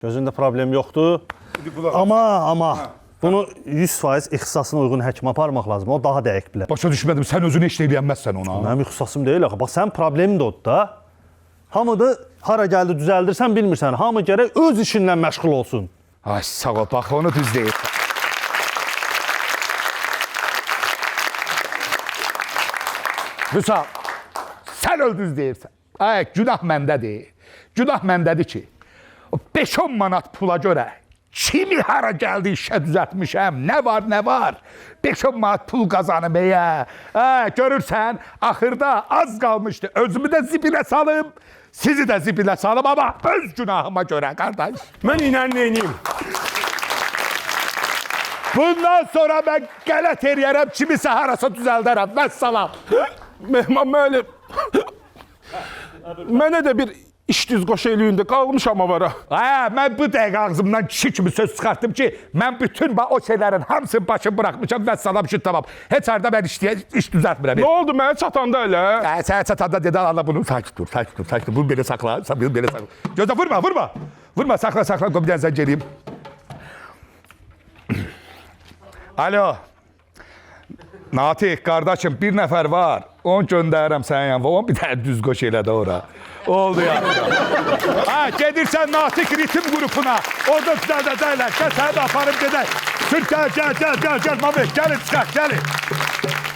Gözündə problem yoxdur. Amma bunu 100% ixtisasına uyğun həkimə aparmaq lazım. O daha dəqiq bilər. Başa düşmədim, sən özünü heç deyilənməzsən ona. Mənim ixtisasım deyil axı. Bax, sənin problemin də odur da. Hamı da hara gəldi düzəldirsən bilmirsən. Hamı gərək öz işinlə məşğul olsun. Ay, sağ ol, bax, onu düz deyir. Vüsal, sən öldüz deyirsən. Ay, günah məndədir. Günah məndədir ki, 5-10 manat pula görə kimi hara gəldi işə düzəltmişəm, nə var, 5-10 manat pul qazanım görürsən, axırda az qalmışdı, özümü də zibilə salım, sizi də zibilə salım, amma öz günahıma görə, qardaş. Mən inən neyniyim? Bundan sonra mən qələt eləyərəm, kimisə harasa düzəldərəm, vəssalam. Müəllim, mənə də bir iş düz qoş eləyində qalmışam avara. Mən bu dəqiqə ağzımdan kişi kimi söz çıxartdım ki, mən bütün o şeylərin hamısını başını buraxmışam, vəssalam ki, tamam. Heç harada mən iş düzəltmirəm. Nə oldu mənə çatanda elə? Sənə çatanda dedən Allah bunu sakit dur. Bunu belə saxla, bunu belə saxla. Gözlə, vurma. Vurma, saxla, bir dənə zəng eləyim. Alo. Natiq, qardaşım, bir nəfər var. Onu göndərirəm sənin yanına. Onu bir dənə düz qoş elədi ora. Oldu ya. Gedirsən Natiq ritim qrupuna. Orada düzəldəcəklər. Səni də aparıb gedək. Sür, gəl, Mami. Gəlin, çıxaq, gəlin.